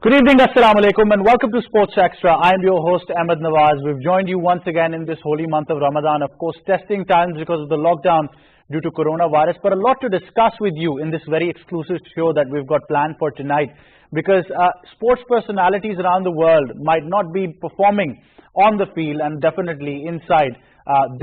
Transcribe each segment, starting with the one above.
Good evening, Assalamu-alaikum, and welcome to Sports Extra. I am your host, Ahmed Nawaz. We've joined you once again in this holy month of Ramadan. Of course, testing times because of the lockdown due to coronavirus, but a lot to discuss with you in this very exclusive show that we've got planned for tonight, because sports personalities around the world might not be performing on the field and definitely inside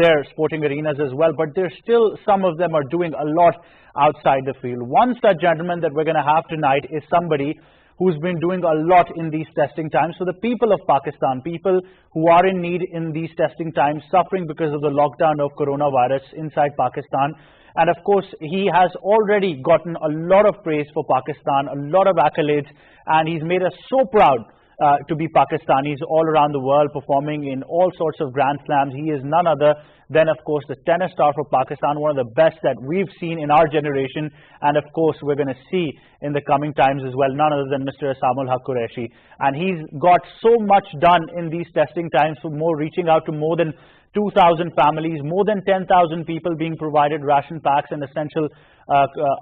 their sporting arenas as well, but there's still some of them are doing a lot outside the field. One such gentleman that we're going to have tonight is somebody who's been doing a lot in these testing times. So the people of Pakistan, people who are in need in these testing times, suffering because of the lockdown of coronavirus inside Pakistan. And of course, he has already gotten a lot of praise for Pakistan, a lot of accolades, and he's made us so proud to be Pakistanis all around the world, performing in all sorts of Grand Slams. He is none other than, of course, the tennis star for Pakistan, one of the best that we've seen in our generation. And of course, we're going to see in the coming times as well, none other than Mr. Aisam-ul-Haq Qureshi. And he's got so much done in these testing times, for more reaching out to more than 2,000 families, more than 10,000 people being provided ration packs and essential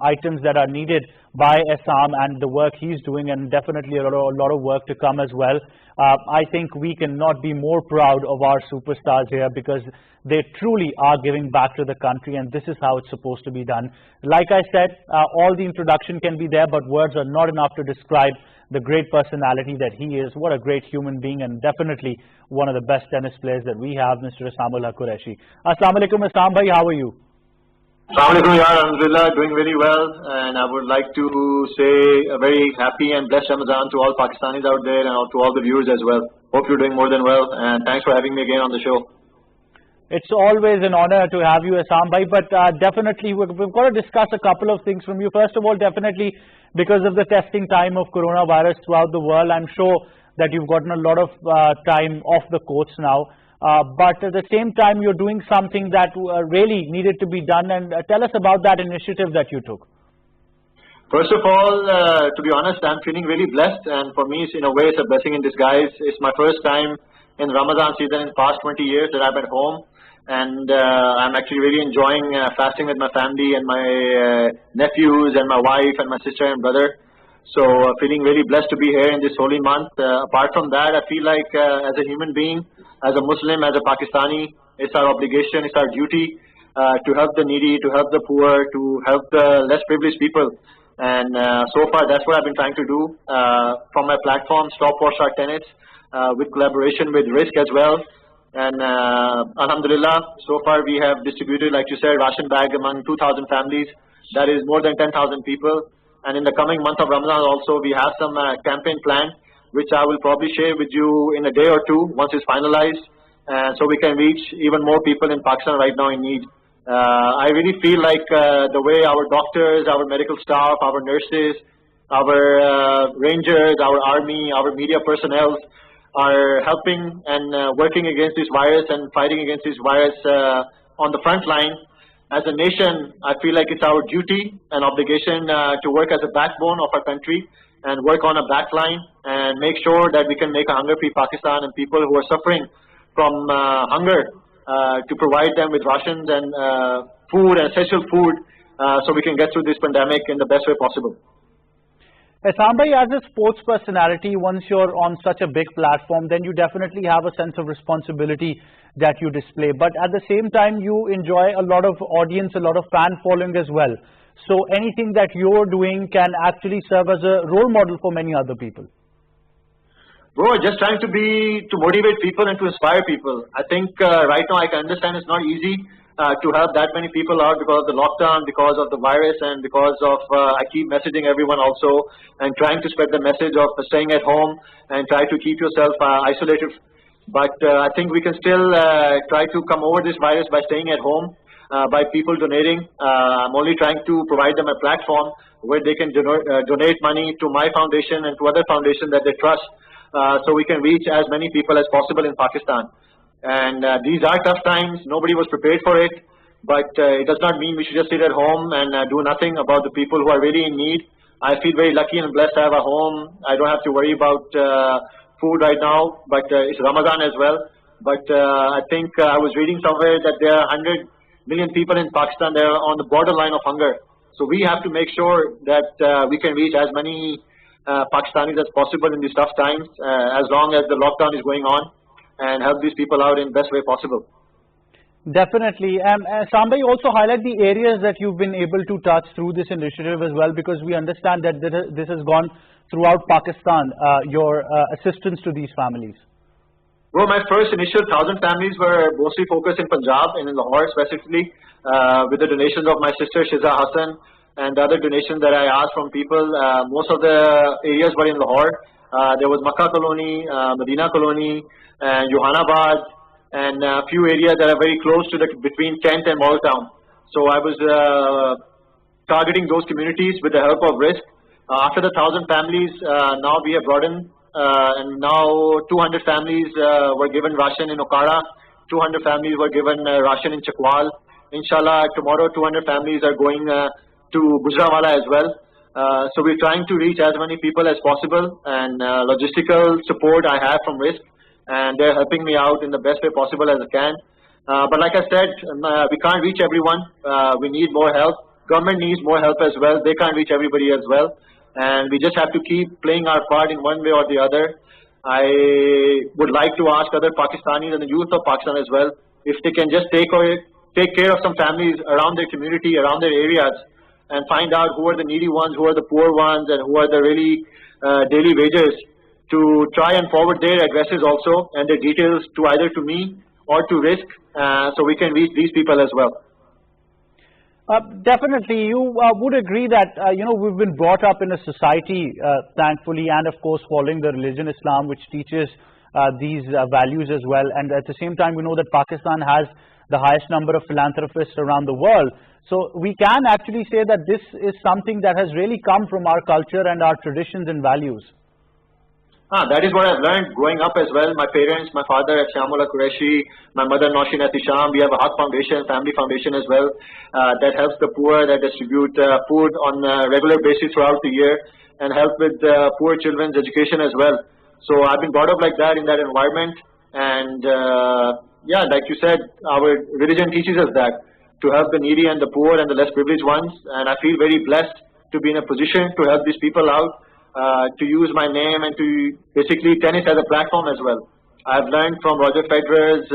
items that are needed by Assam, and the work he's doing, and definitely a lot of work to come as well. I think we cannot be more proud of our superstars here, because they truly are giving back to the country, and this is how it's supposed to be done. Like I said, all the introduction can be there, but words are not enough to describe the great personality that he is. What a great human being, and definitely one of the best tennis players that we have, Mr. Aisam-ul-Haq Qureshi. Assalamu-alaikum, Assam bhai, how are you? Assalamu-alaikum, alhamdulillah, doing very well, and I would like to say a very happy and blessed Ramadan to all Pakistanis out there and to all the viewers as well. Hope you're doing more than well, and thanks for having me again on the show. It's always an honor to have you, Assam bhai, but definitely we've got to discuss a couple of things from you. First of all, definitely because of the testing time of coronavirus throughout the world, I'm sure that you've gotten a lot of time off the courts now. But at the same time, you're doing something that really needed to be done, and tell us about that initiative that you took. First of all, to be honest, I'm feeling really blessed, and for me, in a way, it's a blessing in disguise. It's my first time in Ramadan season in past 20 years that I'm at home, and I'm actually really enjoying fasting with my family and my nephews and my wife and my sister and brother. So feeling really blessed to be here in this holy month. Apart from that, I feel like as a human being, as a Muslim, as a Pakistani, it's our obligation, it's our duty to help the needy, to help the poor, to help the less privileged people. And so far, that's what I've been trying to do from my platform, Stop War Start Tennis, with collaboration with Risk as well. And alhamdulillah, so far we have distributed, like you said, ration bag among 2,000 families. That is more than 10,000 people. And in the coming month of Ramadan also, we have some campaign planned, which I will probably share with you in a day or two once it's finalized, so we can reach even more people in Pakistan right now in need. I really feel like the way our doctors, our medical staff, our nurses, our rangers, our army, our media personnel are helping and working against this virus and fighting against this virus on the front line. As a nation, I feel like it's our duty and obligation to work as a backbone of our country and work on a backline and make sure that we can make a hunger-free Pakistan, and people who are suffering from hunger to provide them with rations and food and essential food so we can get through this pandemic in the best way possible. Assam bhai, as a sports personality, once you're on such a big platform, then you definitely have a sense of responsibility that you display. But at the same time, you enjoy a lot of audience, a lot of fan following as well. So anything that you're doing can actually serve as a role model for many other people. Bro, just trying to motivate people and to inspire people. I think right now I can understand it's not easy to help that many people out because of the lockdown, because of the virus, and because of I keep messaging everyone also and trying to spread the message of staying at home and try to keep yourself isolated. But I think we can still try to come over this virus by staying at home, by people donating. I'm only trying to provide them a platform where they can donate money to my foundation and to other foundations that they trust, so we can reach as many people as possible in Pakistan. And these are tough times. Nobody was prepared for it, but it does not mean we should just sit at home and do nothing about the people who are really in need. I feel very lucky and blessed to have a home. I don't have to worry about food right now, but it's Ramadan as well. But I think I was reading somewhere that there are 100 million people in Pakistan that are on the borderline of hunger. So we have to make sure that we can reach as many Pakistanis as possible in these tough times, as long as the lockdown is going on, and help these people out in the best way possible. Definitely. Samba, you also highlight the areas that you've been able to touch through this initiative as well, because we understand that this has gone throughout Pakistan, your assistance to these families. Well, my first initial 1,000 families were mostly focused in Punjab and in Lahore specifically, with the donations of my sister Shiza Hassan and the other donations that I asked from people. Most of the areas were in Lahore. There was Makkah Colony, Medina Colony, and Johanabad, and a few areas that are very close to between Kent and Model Town. So I was targeting those communities with the help of risk. After the 1,000 families, now we have broadened, and now 200 families were given ration in Okara, 200 families were given ration in Chakwal. Inshallah, tomorrow 200 families are going to Gujranwala as well. So we're trying to reach as many people as possible, and logistical support I have from risk, and they're helping me out in the best way possible as I can. But like I said, we can't reach everyone. We need more help. Government needs more help as well. They can't reach everybody as well. And we just have to keep playing our part in one way or the other. I would like to ask other Pakistanis and the youth of Pakistan as well, if they can just take care of some families around their community, around their areas, and find out who are the needy ones, who are the poor ones, and who are the really daily wagers, to try and forward their addresses also and their details to either to me or to risk, so we can reach these people as well. Definitely, you would agree that we've been brought up in a society, thankfully, and of course following the religion Islam, which teaches these values as well. And at the same time, we know that Pakistan has the highest number of philanthropists around the world. So we can actually say that this is something that has really come from our culture and our traditions and values. That is what I've learned growing up as well. My parents, my father Aisam-ul-Haq Qureshi, my mother Naushin Atisham. We have a Haq Foundation, family foundation as well, that helps the poor, that distribute food on a regular basis throughout the year, and help with poor children's education as well. So I've been brought up like that in that environment, and yeah, like you said, our religion teaches us that, to help the needy and the poor and the less privileged ones, and I feel very blessed to be in a position to help these people out. To use my name and to basically tennis as a platform as well. I've learned from Roger Federer's,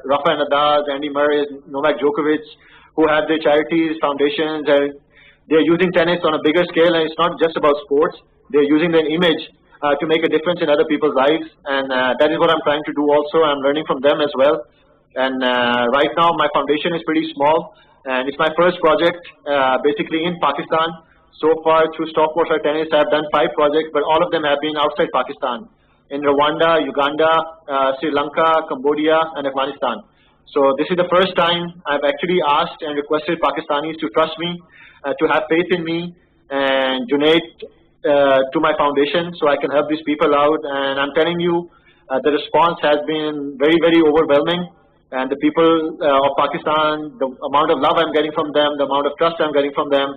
RAFAEL NADAL, Andy Murray's, NOVAK Djokovic, who have their charities, foundations, and they're using tennis on a bigger scale, and it's not just about sports. They're using their image to make a difference in other people's lives, and that is what I'm trying to do also. I'm learning from them as well. And right now my foundation is pretty small, and it's my first project basically in Pakistan. So far, through Stock Warfare Tennis, I have done 5 projects, but all of them have been outside Pakistan, in Rwanda, Uganda, Sri Lanka, Cambodia, and Afghanistan. So this is the first time I've actually asked and requested Pakistanis to trust me, to have faith in me, and donate to my foundation so I can help these people out. And I'm telling you, the response has been very, very overwhelming. And the people of Pakistan, the amount of love I'm getting from them, the amount of trust I'm getting from them,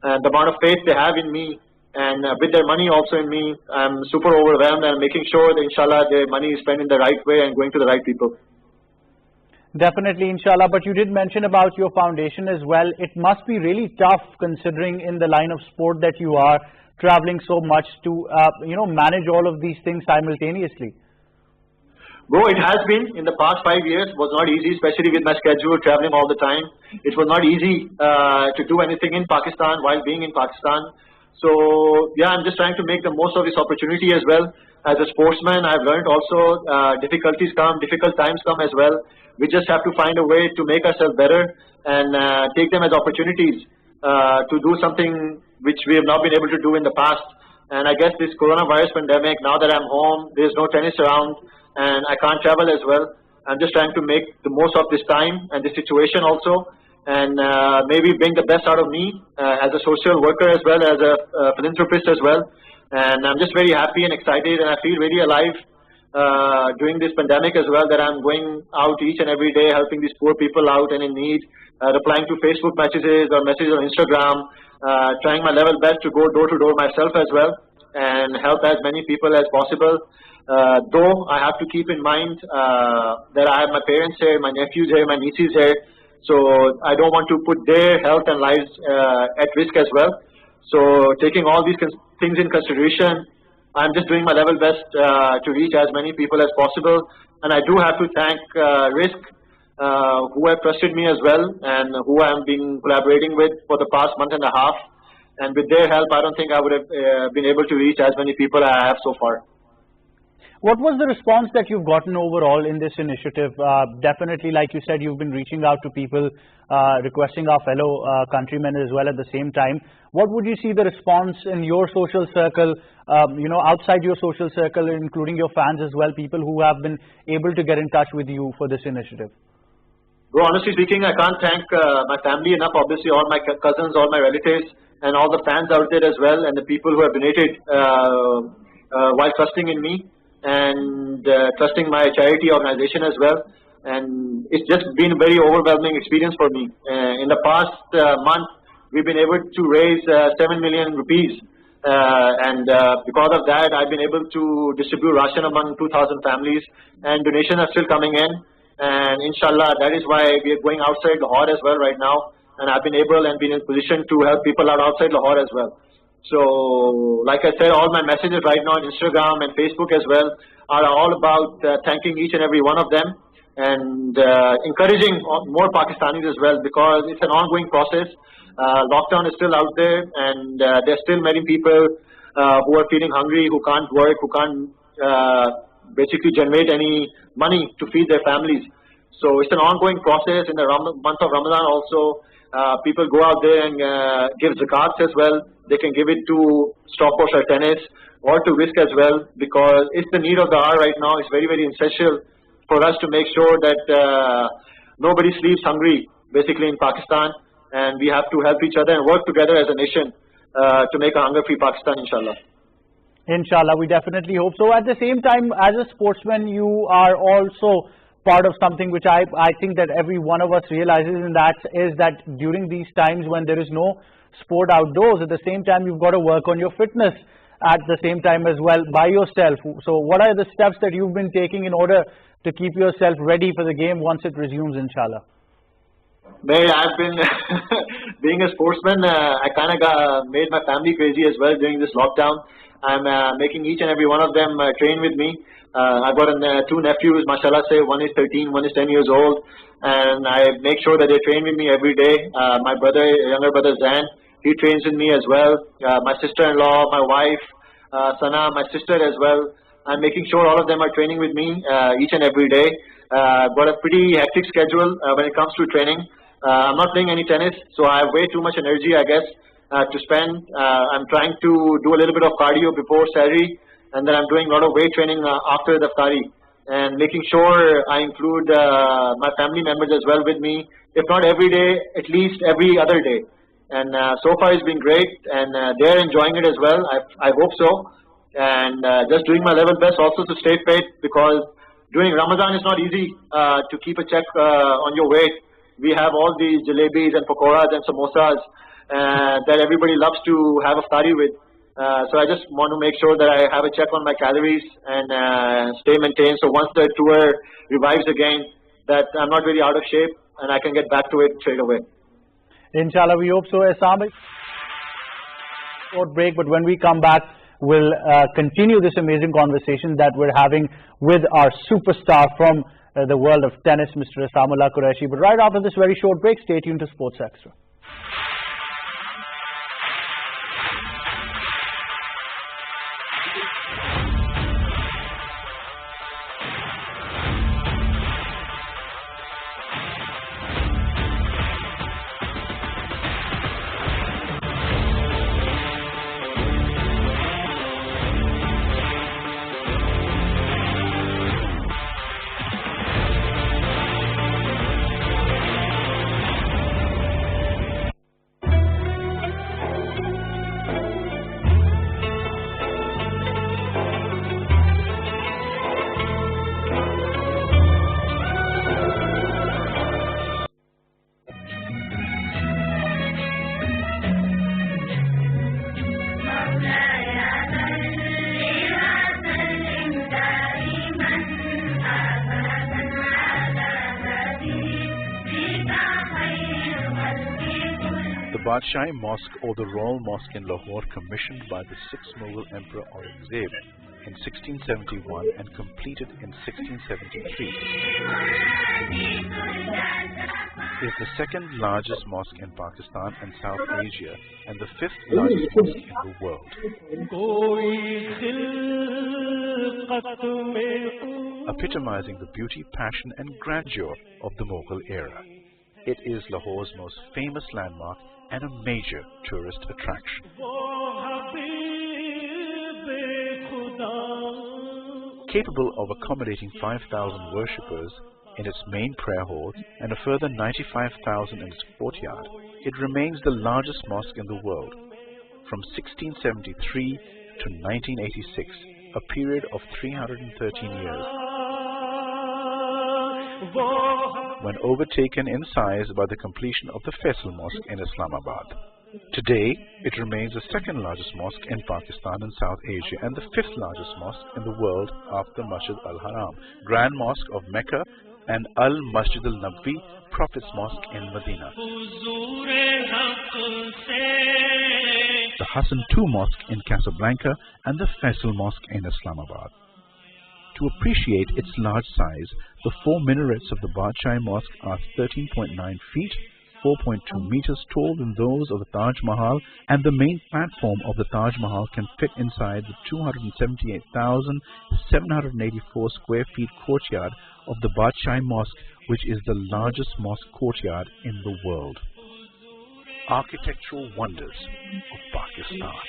and the amount of faith they have in me, and with their money also in me, I'm super overwhelmed, and making sure that inshallah their money is spent in the right way and going to the right people. Definitely, inshallah. But you did mention about your foundation as well. It must be really tough, considering in the line of sport that you are, traveling so much, to manage all of these things simultaneously. Bro, it has been. In the past 5 years, was not easy, especially with my schedule, traveling all the time. It was not easy to do anything in Pakistan while being in Pakistan. So yeah, I'm just trying to make the most of this opportunity as well. As a sportsman, I've learned also difficulties come, difficult times come as well. We just have to find a way to make ourselves better and take them as opportunities to do something which we have not been able to do in the past. And I guess this coronavirus pandemic, now that I'm home, there's no tennis around, and I can't travel as well. I'm just trying to make the most of this time and this situation also, and maybe bring the best out of me as a social worker as well, as a philanthropist as well. And I'm just very happy and excited, and I feel very alive during this pandemic as well, that I'm going out each and every day helping these poor people out and in need, replying to Facebook messages or messages on Instagram, trying my level best to go door to door myself as well and help as many people as possible. Though I have to keep in mind that I have my parents here, my nephews here, my nieces here, so I don't want to put their health and lives at risk as well. So taking all these things in consideration, I'm just doing my level best to reach as many people as possible. And I do have to thank Risk, who have trusted me as well, and who I'm been collaborating with for the past month and a half. And with their help, I don't think I would have been able to reach as many people I have so far. What was the response that you've gotten overall in this initiative? Definitely, like you said, you've been reaching out to people, requesting our fellow countrymen as well at the same time. What would you see the response in your social circle, outside your social circle, including your fans as well, people who have been able to get in touch with you for this initiative? Bro, honestly speaking, I can't thank my family enough, obviously, all my cousins, all my relatives, and all the fans out there as well, and the people who have donated while trusting in me and trusting my charity organization as well. And it's just been a very overwhelming experience for me. In the past month, we've been able to raise 7 million rupees. Because of that, I've been able to distribute ration among 2,000 families, and donations are still coming in. And inshallah, that is why we are going outside Lahore as well right now. And I've been able and been in position to help people out outside Lahore as well. So, like I said, all my messages right now on Instagram and Facebook as well are all about thanking each and every one of them, and encouraging more Pakistanis as well, because it's an ongoing process. Lockdown is still out there, and there's still many people who are feeling hungry, who can't work, who can't basically generate any money to feed their families. So it's an ongoing process. In the month of Ramadan also, people go out there and give zakats as well. They can give it to stopwatch or tennis or to Risk as well, because it's the need of the hour right now. It's very, very essential for us to make sure that nobody sleeps hungry, basically, in Pakistan. And we have to help each other and work together as a nation to make a hunger-free Pakistan, inshallah. Inshallah, we definitely hope so. At the same time, as a sportsman, you are also part of something which I think that every one of us realizes, and that is that during these times when there is no sport outdoors, at the same time you've got to work on your fitness at the same time as well by yourself. So what are the steps that you've been taking in order to keep yourself ready for the game once it resumes, inshallah? I've been being a sportsman, I kind of made my family crazy as well during this lockdown. I'm making each and every one of them train with me. I've got two nephews, mashallah say, one is 13, one is 10 years old, and I make sure that they train with me every day. My brother, younger brother Zain, he trains with me as well. My sister-in-law, my wife, Sana, my sister as well. I'm making sure all of them are training with me each and every day. I've got a pretty hectic schedule when it comes to training. I'm not playing any tennis, so I have way too much energy, I guess, to spend. I'm trying to do a little bit of cardio before Saturday, and then I'm doing a lot of weight training after the Iftari, and making sure I include my family members as well with me, if not every day, at least every other day. And so far it's been great, and they're enjoying it as well. I hope so. And just doing my level best also to stay fit, because during Ramadan it's not easy to keep a check on your weight. We have all these jalebis and pakoras and samosas that everybody loves to have iftari with. So I just want to make sure that I have a check on my calories and stay maintained. So once the tour revives again, that I'm not really out of shape and I can get back to it straight away. Inshallah, we hope so. Aisam, short break, but when we come back, we'll continue this amazing conversation that we're having with our superstar from the world of tennis, Mr. Aisam-ul-Haq Qureshi. But right after this very short break, stay tuned to Sports Extra. Badshai Mosque or the Royal Mosque in Lahore, commissioned by the 6th Mughal Emperor Aurangzeb in 1671 and completed in 1673, is the second largest mosque in Pakistan and South Asia and the 5th largest mosque in the world. Epitomizing the beauty, passion and grandeur of the Mughal era. It is Lahore's most famous landmark and a major tourist attraction. Capable of accommodating 5,000 worshippers in its main prayer hall and a further 95,000 in its courtyard, it remains the largest mosque in the world. From 1673 to 1986, a period of 313 years, when overtaken in size by the completion of the Faisal Mosque in Islamabad. Today, it remains the second largest mosque in Pakistan and South Asia and the 5th largest mosque in the world after Masjid al-Haram, Grand Mosque of Mecca and Al-Masjid al-Nabwi, Prophet's Mosque in Medina. The Hassan II Mosque in Casablanca and the Faisal Mosque in Islamabad. To appreciate its large size, the 4 minarets of the Badshai Mosque are 13.9 feet, 4.2 meters taller than those of the Taj Mahal, and the main platform of the Taj Mahal can fit inside the 278,784 square feet courtyard of the Badshai Mosque, which is the largest mosque courtyard in the world. Architectural wonders of Pakistan.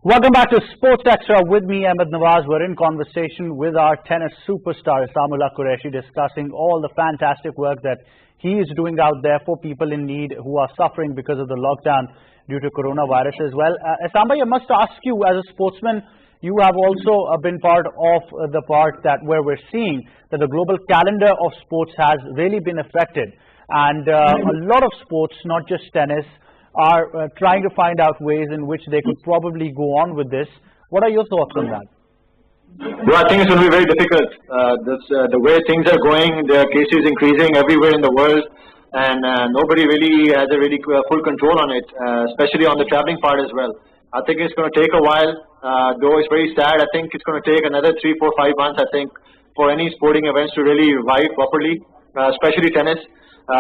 Welcome back to Sports Extra with me, Ahmed Nawaz. We're in conversation with our tennis superstar, Aisam-ul-Haq Qureshi, discussing all the fantastic work that he is doing out there for people in need who are suffering because of the lockdown due to coronavirus as well. Aisam, I must ask you, as a sportsman, you have also been part of the part that where we're seeing that the global calendar of sports has really been affected. And a lot of sports, not just tennis, are trying to find out ways in which they could probably go on with this. What are your thoughts on that? Well, I think it's going to be very difficult. The way things are going, the cases increasing everywhere in the world, and nobody really has a really full control on it, especially on the traveling part as well. I think it's going to take a while, though it's very sad. I think it's going to take another 3, 4, 5 months, I think, for any sporting events to really revive properly, especially tennis.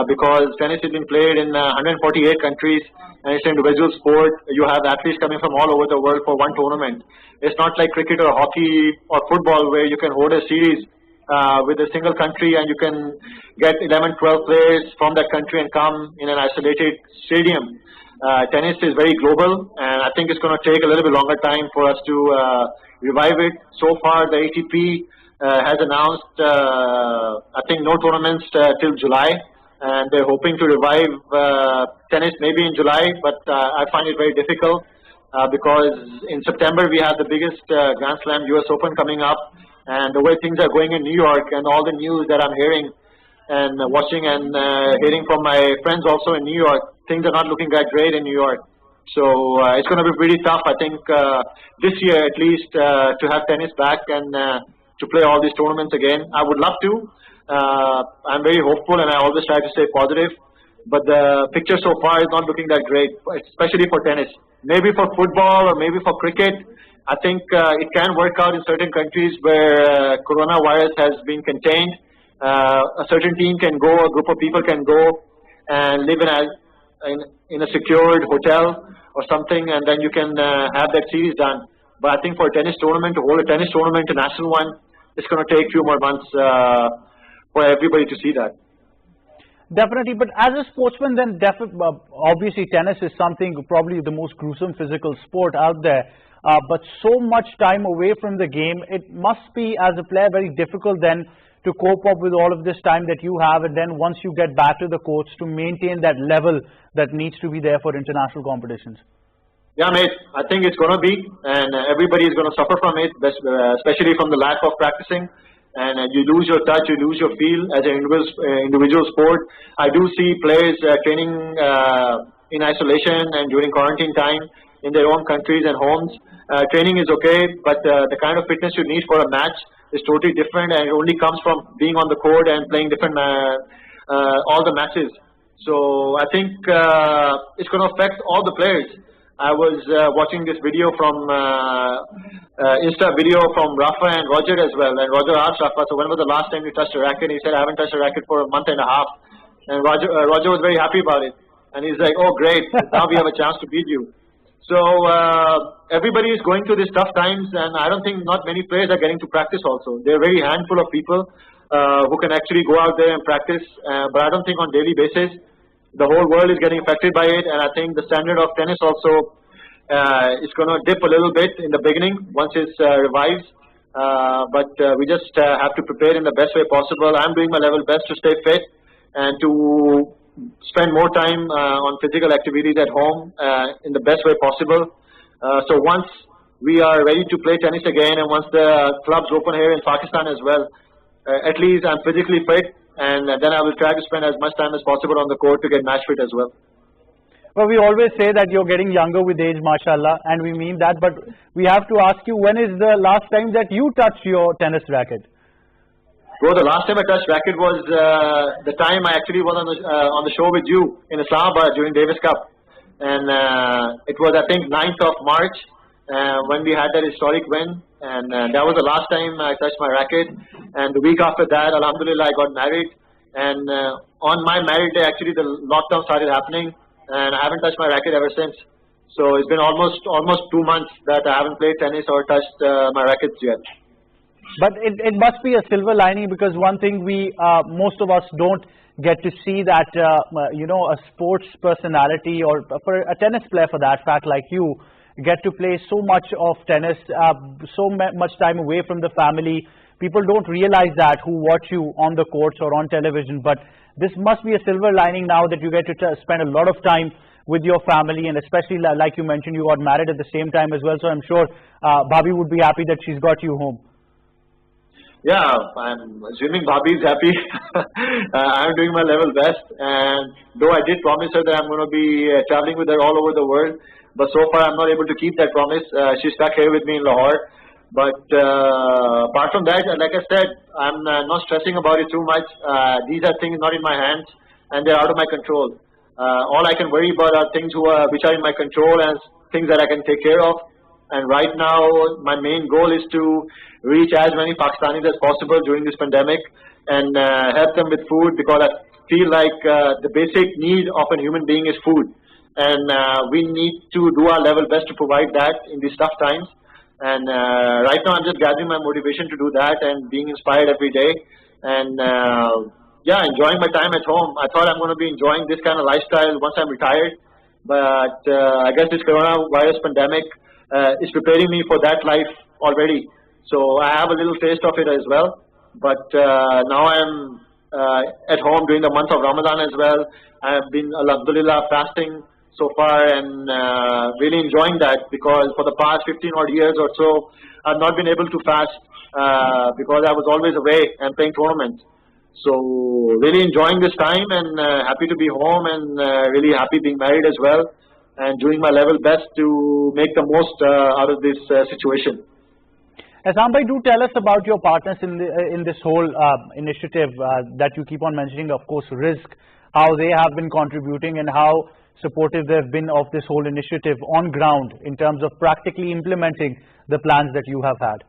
Because tennis has been played in 148 countries and it's an individual sport. You have athletes coming from all over the world for one tournament. It's not like cricket or hockey or football where you can hold a series with a single country and you can get 11, 12 players from that country and come in an isolated stadium. Tennis is very global, and I think it's going to take a little bit longer time for us to revive it. So far, the ATP has announced, I think, no tournaments till July. And they're hoping to revive tennis maybe in July, but I find it very difficult because in September we have the biggest Grand Slam US Open coming up, and the way things are going in New York and all the news that I'm hearing and watching and hearing from my friends also in New York, things are not looking that great in New York. So it's going to be pretty tough, I think, this year at least, to have tennis back and to play all these tournaments again. I would love to. I'm very hopeful and I always try to stay positive, but the picture so far is not looking that great, especially for tennis. Maybe for football or maybe for cricket, I think it can work out in certain countries where coronavirus has been contained. A certain team can go, a group of people can go and live in a secured hotel or something, and then you can have that series done. But I think for a tennis tournament, to hold a tennis tournament, international one, it's going to take a few more months for everybody to see that. Definitely, but as a sportsman, then obviously tennis is something, probably the most gruesome physical sport out there. But so much time away from the game, it must be, as a player, very difficult then to cope up with all of this time that you have, and then once you get back to the courts, to maintain that level that needs to be there for international competitions. Yeah, mate, I think it's going to be, and everybody is going to suffer from it, especially from the lack of practicing. And you lose your touch, you lose your feel as an individual sport. I do see players training in isolation and during quarantine time in their own countries and homes. Training is okay, but the kind of fitness you need for a match is totally different, and it only comes from being on the court and playing different all the matches. So I think it's going to affect all the players. I was watching this video from Insta video from Rafa and Roger as well, and Roger asked Rafa, so when was the last time you touched a racket? He said, I haven't touched a racket for a month and a half. And Roger was very happy about it, and he's like, oh great, now we have a chance to beat you. So everybody is going through these tough times, and I don't think not many players are getting to practice also. They're a very handful of people who can actually go out there and practice, but I don't think on daily basis. The whole world is getting affected by it, and I think the standard of tennis also is going to dip a little bit in the beginning once it revives. But we just have to prepare in the best way possible. I'm doing my level best to stay fit and to spend more time on physical activities at home in the best way possible. So once we are ready to play tennis again, and once the clubs open here in Pakistan as well, at least I'm physically fit. And then I will try to spend as much time as possible on the court to get match fit as well. Well, we always say that you're getting younger with age, mashallah, and we mean that. But we have to ask you, when is the last time that you touched your tennis racket? Bro, the last time I touched racket was the time I actually was on the show with you in Islamabad during Davis Cup. And it was, I think, 9th of March when we had that historic win. And that was the last time I touched my racket. And the week after that, alhamdulillah, I got married. And on my marriage day, actually, the lockdown started happening. And I haven't touched my racket ever since. So it's been almost 2 months that I haven't played tennis or touched my rackets yet. But it must be a silver lining, because one thing most of us don't get to see that, a sports personality, or for a tennis player for that fact like you, get to play so much of tennis, so much time away from the family. People don't realize that, who watch you on the courts or on television. But this must be a silver lining now, that you get to spend a lot of time with your family, and especially like you mentioned, you got married at the same time as well. So I'm sure Bhabhi would be happy that she's got you home. Yeah, I'm assuming Bhabhi is happy. I'm doing my level best, and though I did promise her that I'm going to be traveling with her all over the world, but so far I'm not able to keep that promise. She's stuck here with me in Lahore. But apart from that, like I said, I'm not stressing about it too much. These are things not in my hands, and they're out of my control. All I can worry about are things which are in my control, and things that I can take care of. And right now, my main goal is to reach as many Pakistanis as possible during this pandemic, and help them with food, because I feel like the basic need of a human being is food. And we need to do our level best to provide that in these tough times. And right now I'm just gathering my motivation to do that, and being inspired every day. And yeah, enjoying my time at home. I thought I'm going to be enjoying this kind of lifestyle once I'm retired. But I guess this coronavirus pandemic is preparing me for that life already. So I have a little taste of it as well. But now I'm at home during the month of Ramadan as well. I have been, alhamdulillah, fasting so far, and really enjoying that, because for the past 15 odd years or so, I've not been able to fast because I was always away and playing tournaments. So really enjoying this time, and happy to be home, and really happy being married as well, and doing my level best to make the most out of this situation. Aisam bhai, do tell us about your partners in this whole initiative that you keep on mentioning, of course, Rizq, how they have been contributing, and how supportive they've been of this whole initiative on ground in terms of practically implementing the plans that you have had.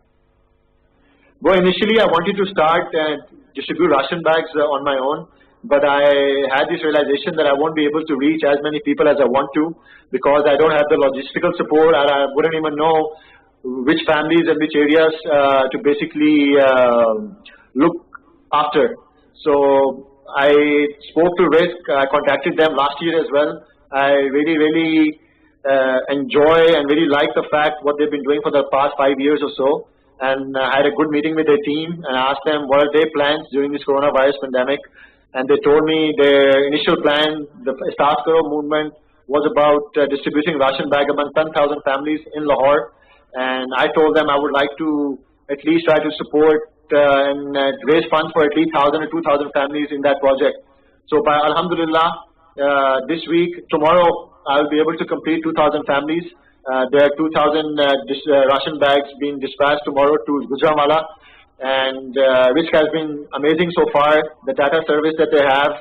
Well, initially I wanted to start and distribute ration bags on my own, but I had this realization that I won't be able to reach as many people as I want to, because I don't have the logistical support, and I wouldn't even know which families and which areas to basically look after. So I spoke to Risk. I contacted them last year as well. I really enjoy and really like the fact what they've been doing for the past 5 years or so. And I had a good meeting with their team and asked them what are their plans during this coronavirus pandemic. And they told me their initial plan, the Start Karo movement, was about distributing ration bag among 10,000 families in Lahore. And I told them I would like to at least try to support and raise funds for at least 1,000 or 2,000 families in that project. So by Alhamdulillah, this week, tomorrow, I'll be able to complete 2,000 families. There are 2,000 ration bags being dispatched tomorrow to Gujranwala, and which has been amazing so far. The data service that they have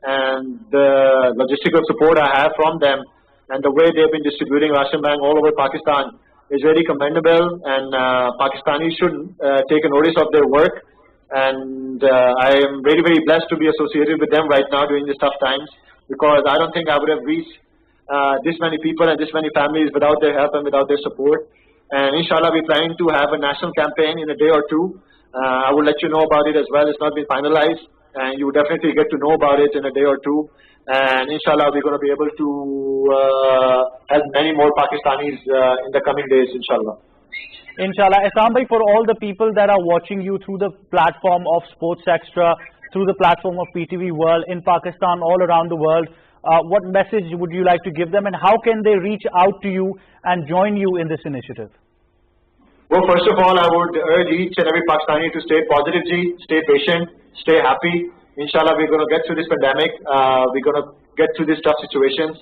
and the logistical support I have from them, and the way they've been distributing ration bag all over Pakistan is very commendable, and Pakistanis should take a notice of their work. And I am very blessed to be associated with them right now during these tough times, because I don't think I would have reached this many people and this many families without their help and without their support. And inshallah, we're planning to have a national campaign in a day or two. I will let you know about it as well. It's not been finalized, and you will definitely get to know about it in a day or two. And inshallah, we're going to be able to help many more Pakistanis in the coming days, inshallah. Inshallah. Aisam bhai, for all the people that are watching you through the platform of Sports Extra, through the platform of PTV World, in Pakistan, all around the world, what message would you like to give them, and how can they reach out to you and join you in this initiative? Well, first of all, I would urge each and every Pakistani to stay positive, stay patient, stay happy. Inshallah, we're going to get through this pandemic. We're going to get through these tough situations.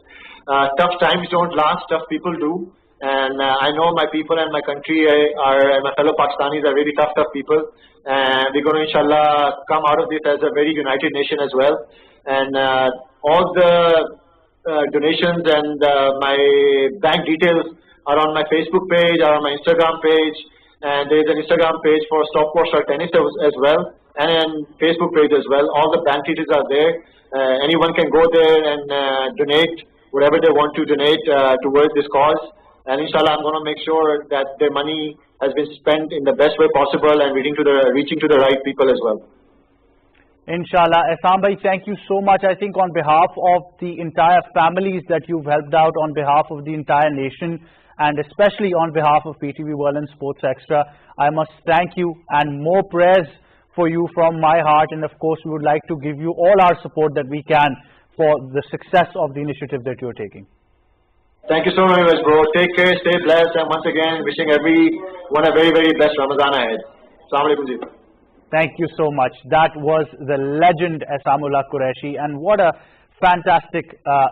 Tough times don't last, tough people do. And I know my people and my country and my fellow Pakistanis are really tough people. And we're going to, inshallah, come out of this as a very united nation as well. And all the donations and my bank details are on my Facebook page, are on my Instagram page, and there's an Instagram page for Stop War Tennis as well, and a Facebook page as well. All the bank details are there. Anyone can go there and donate whatever they want to donate towards this cause. And inshallah, I'm going to make sure that their money has been spent in the best way possible and reaching to the right people as well. Inshallah. Aisam bhai, thank you so much. I think on behalf of the entire families that you've helped out, on behalf of the entire nation, and especially on behalf of PTV World and Sports Extra, I must thank you, and more prayers for you from my heart. And of course, we would like to give you all our support that we can for the success of the initiative that you're taking. Thank you so very much, bro. Take care, stay blessed, and once again, wishing everyone a very blessed Ramadan ahead. Assalamu alaikum ji. Thank you so much. That was the legend Aisam-ul-Haq Qureshi, and what a fantastic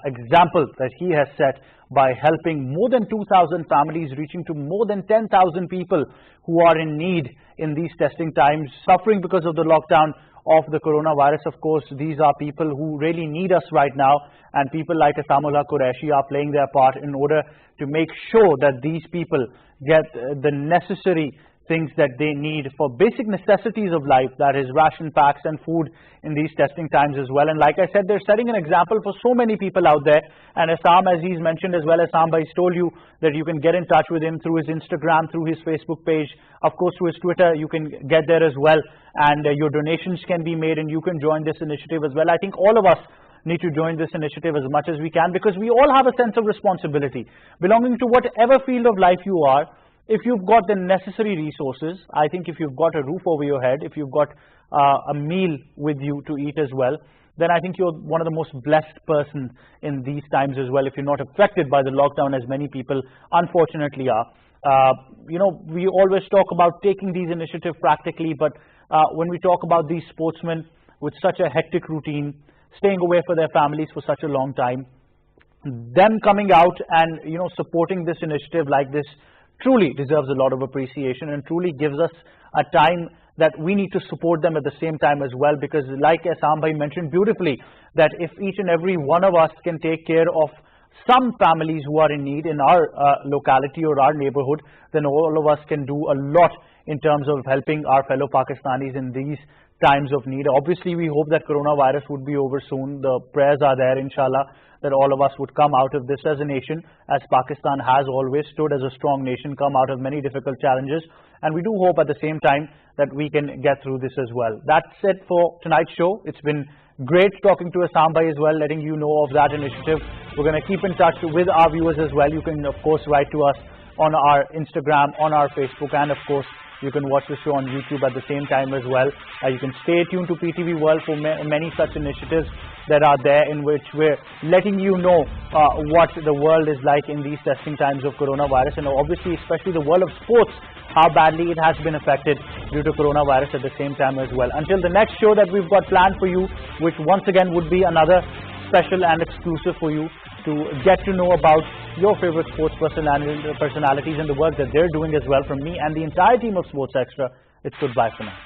example that he has set by helping more than 2,000 families, reaching to more than 10,000 people who are in need in these testing times, suffering because of the lockdown of the coronavirus. Of course, these are people who really need us right now, and people like Aisam-ul-Haq Qureshi are playing their part in order to make sure that these people get the necessary things that they need for basic necessities of life, that is ration packs and food in these testing times as well. And like I said, they're setting an example for so many people out there. And Aisam, as he's mentioned as well, Aisam bhai told you that you can get in touch with him through his Instagram, through his Facebook page, of course through his Twitter. You can get there as well, and your donations can be made, and you can join this initiative as well. I think all of us need to join this initiative as much as we can, because we all have a sense of responsibility belonging to whatever field of life you are. If you've got the necessary resources, I think if you've got a roof over your head, if you've got a meal with you to eat as well, then I think you're one of the most blessed persons in these times as well, if you're not affected by the lockdown as many people unfortunately are. You know, we always talk about taking these initiatives practically, but when we talk about these sportsmen with such a hectic routine, staying away for their families for such a long time, them coming out and, you know, supporting this initiative like this truly deserves a lot of appreciation, and truly gives us a time that we need to support them at the same time as well. Because like Aisam bhai mentioned beautifully, that if each and every one of us can take care of some families who are in need in our locality or our neighborhood, then all of us can do a lot in terms of helping our fellow Pakistanis in these times of need. Obviously, we hope that coronavirus would be over soon. The prayers are there, inshallah, that all of us would come out of this as a nation, as Pakistan has always stood as a strong nation, come out of many difficult challenges. And we do hope at the same time that we can get through this as well. That's it for tonight's show. It's been great talking to Aisam bhai as well, letting you know of that initiative. We're going to keep in touch with our viewers as well. You can, of course, write to us on our Instagram, on our Facebook, and of course, you can watch the show on YouTube at the same time as well. You can stay tuned to PTV World for many such initiatives that are there, in which we're letting you know what the world is like in these testing times of coronavirus, and obviously especially the world of sports, how badly it has been affected due to coronavirus at the same time as well. Until the next show that we've got planned for you, which once again would be another special and exclusive for you to get to know about your favorite sports personalities and the work that they're doing as well. From me and the entire team of Sports Extra, it's goodbye for now.